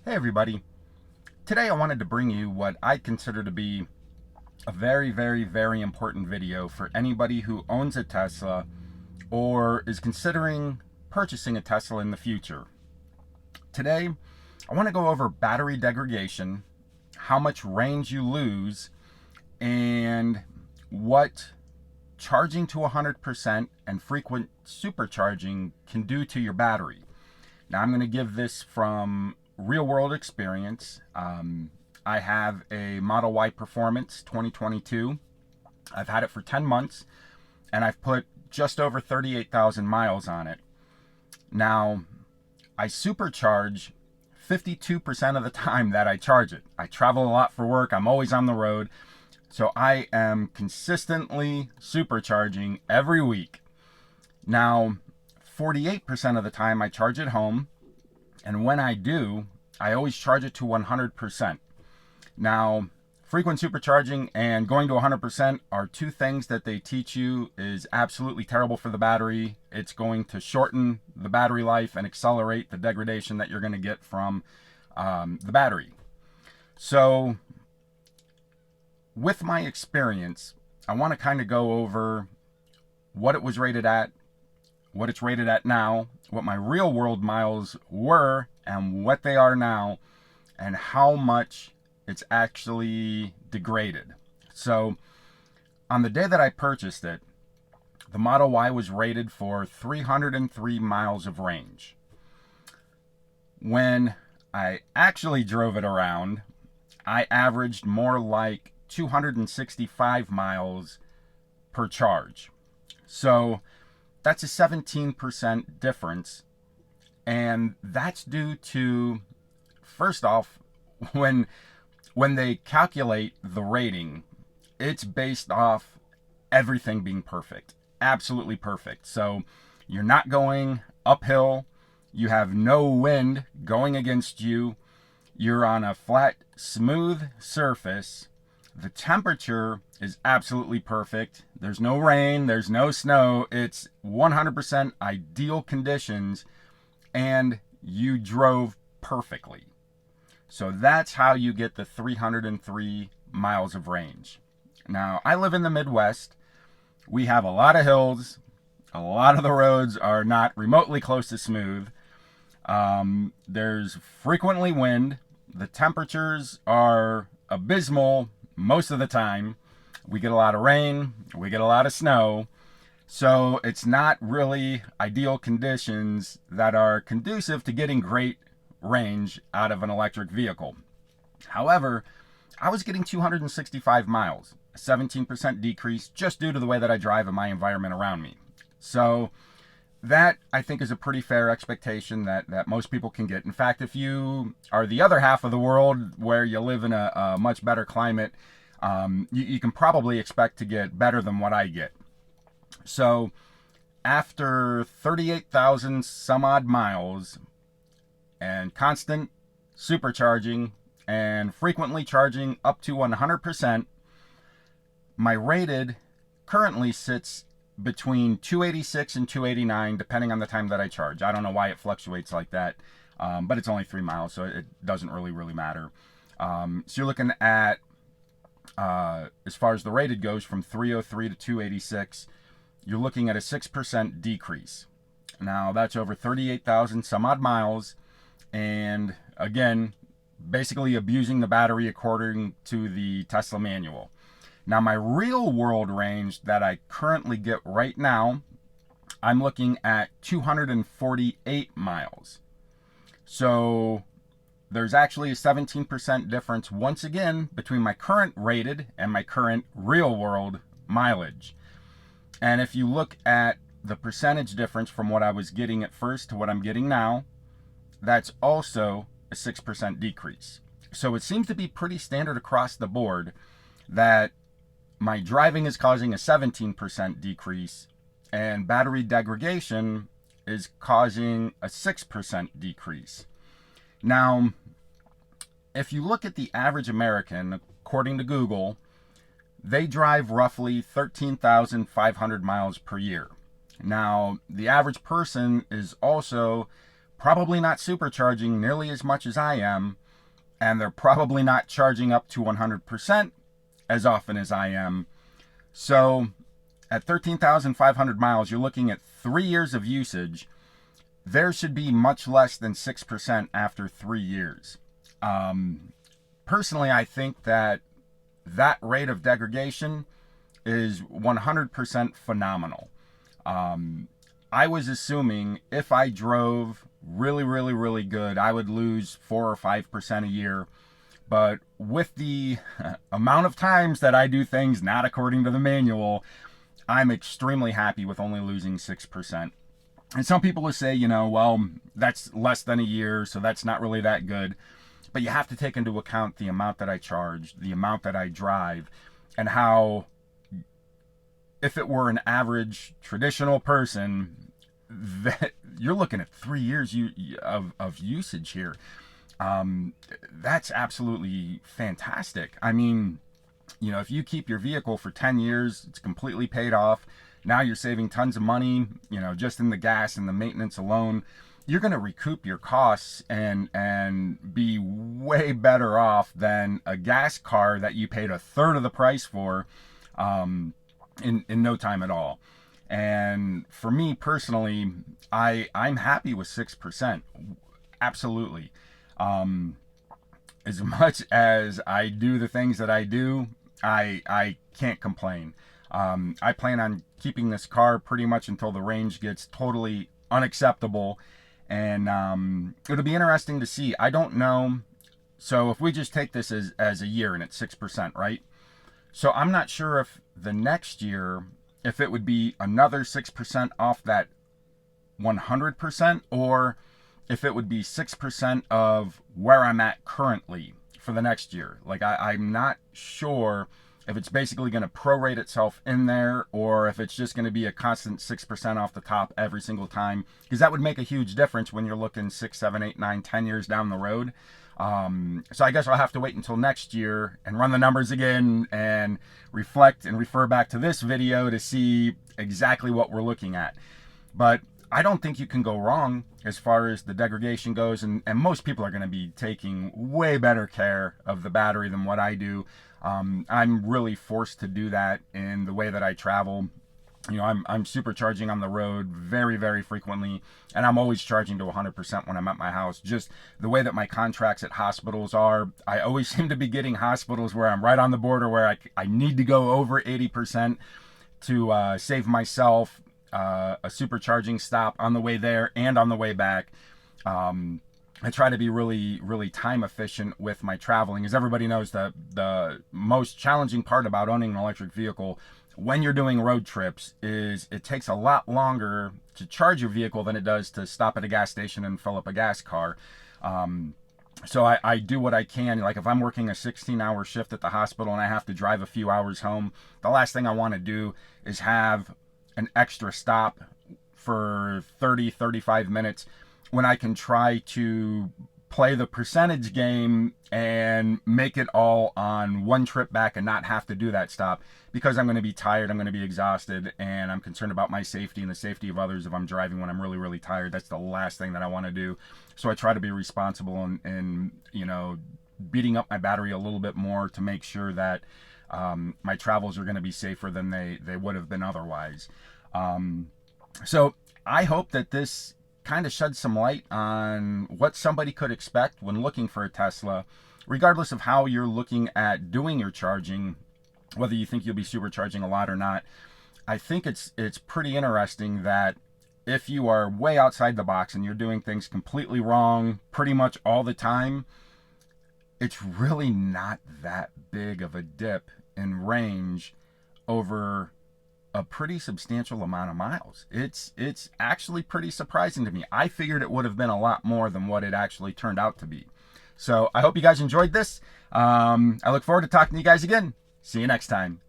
Hey everybody. Today I wanted to bring you what I consider to be a very important video for anybody who owns a Tesla or is considering purchasing a Tesla in the future. Today, I want to go over battery degradation, how much range you lose, and what charging to 100% and frequent supercharging can do to your battery. Now I'm going to give this from real world experience. I have a Model Y Performance 2022. I've had it for 10 months and I've put just over 38,000 miles on it. Now, I supercharge 52% of the time that I charge it. I travel a lot for work, I'm always on the road, so I am consistently supercharging every week. Now, 48% of the time I charge at home, and when I do, I always charge it to 100%. Now, frequent supercharging and going to 100% are two things that they teach you is absolutely terrible for the battery. It's going to shorten the battery life and accelerate the degradation that you're going to get from the battery. So, with my experience, I want to kind of go over what it was rated at, what it's rated at now, what my real world miles were and what they are now, and how much it's actually degraded. So on the day that I purchased it, the Model Y was rated for 303 miles of range. When I actually drove it around, I averaged more like 265 miles per charge. So that's a 17% difference. And that's due to, first off, when they calculate the rating, it's based off everything being perfect, absolutely perfect. So you're not going uphill, you have no wind going against you, you're on a flat, smooth surface, the temperature is absolutely perfect, there's no rain, there's no snow, it's 100% ideal conditions, and you drove perfectly. So that's how you get the 303 miles of range. Now, I live in the Midwest. We have a lot of hills. A lot of the roads are not remotely close to smooth. There's frequently wind. The temperatures are abysmal most of the time. We get a lot of rain. We get a lot of snow. So it's not really ideal conditions that are conducive to getting great range out of an electric vehicle. However, I was getting 265 miles, a 17% decrease just due to the way that I drive and my environment around me. So that, I think, is a pretty fair expectation that most people can get. In fact, if you are the other half of the world where you live in a much better climate, you can probably expect to get better than what I get. So after 38,000 some odd miles and constant supercharging and frequently charging up to 100%, my rated currently sits between 286 and 289 depending on the time that I charge. I don't know why it fluctuates like that, but it's only 3 miles, so it doesn't really matter. So you're looking at, as far as the rated goes, from 303 to 286, you're looking at a 6% decrease. Now that's over 38,000 some odd miles, and again, basically abusing the battery according to the Tesla manual. Now my real world range that I currently get right now, I'm looking at 248 miles. So there's actually a 17% difference once again between my current rated and my current real world mileage. And if you look at the percentage difference from what I was getting at first to what I'm getting now, that's also a 6% decrease. So it seems to be pretty standard across the board that my driving is causing a 17% decrease and battery degradation is causing a 6% decrease. Now, if you look at the average American, according to Google, they drive roughly 13,500 miles per year. Now, the average person is also probably not supercharging nearly as much as I am, and they're probably not charging up to 100% as often as I am. So at 13,500 miles, you're looking at 3 years of usage. There should be much less than 6% after 3 years. Personally, I think that rate of degradation is 100% phenomenal. I was assuming if I drove really, really, really good, I would lose 4 or 5% a year. But with the amount of times that I do things not according to the manual, I'm extremely happy with only losing 6%. And some people will say, well, that's less than a year, so that's not really that good. But you have to take into account the amount that I charge, the amount that I drive, and how, if it were an average traditional person, that you're looking at 3 years of usage here. That's absolutely fantastic. I mean, if you keep your vehicle for 10 years, it's completely paid off. Now you're saving tons of money, just in the gas and the maintenance alone. You're going to recoup your costs and be way better off than a gas car that you paid a third of the price for in no time at all. And for me personally, I'm happy with 6%. Absolutely. As much as I do the things that I do, I can't complain. I plan on keeping this car pretty much until the range gets totally unacceptable. And it'll be interesting to see. I don't know. So if we just take this as a year and it's 6%, right? So I'm not sure if the next year, if it would be another 6% off that 100%, or if it would be 6% of where I'm at currently for the next year. Like I'm not sure if it's basically going to prorate itself in there, or if it's just going to be a constant 6% off the top every single time, because that would make a huge difference when you're looking 6, 7, 8, 9, 10 years down the road. So I guess I'll have to wait until next year and run the numbers again and reflect and refer back to this video to see exactly what we're looking at. But I don't think you can go wrong as far as the degradation goes, and most people are going to be taking way better care of the battery than what I do. I'm really forced to do that in the way that I travel. I'm supercharging on the road very, very frequently, and I'm always charging to 100% when I'm at my house. Just the way that my contracts at hospitals are, I always seem to be getting hospitals where I'm right on the border where I need to go over 80% to save myself a supercharging stop on the way there and on the way back. I try to be really, really time efficient with my traveling. As everybody knows, the most challenging part about owning an electric vehicle when you're doing road trips is it takes a lot longer to charge your vehicle than it does to stop at a gas station and fill up a gas car. So I do what I can. Like if I'm working a 16-hour shift at the hospital and I have to drive a few hours home, the last thing I want to do is have an extra stop for 30, 35 minutes when I can try to play the percentage game and make it all on one trip back and not have to do that stop, because I'm going to be tired, I'm going to be exhausted, and I'm concerned about my safety and the safety of others if I'm driving when I'm really, really tired. That's the last thing that I want to do. So I try to be responsible and beating up my battery a little bit more to make sure that my travels are going to be safer than they would have been otherwise. So I hope that this kind of shed some light on what somebody could expect when looking for a Tesla, regardless of how you're looking at doing your charging, whether you think you'll be supercharging a lot or not. I think it's pretty interesting that if you are way outside the box and you're doing things completely wrong pretty much all the time, it's really not that big of a dip in range over a pretty substantial amount of miles. It's actually pretty surprising to me. I figured it would have been a lot more than what it actually turned out to be. So I hope you guys enjoyed this. I look forward to talking to you guys again. See you next time.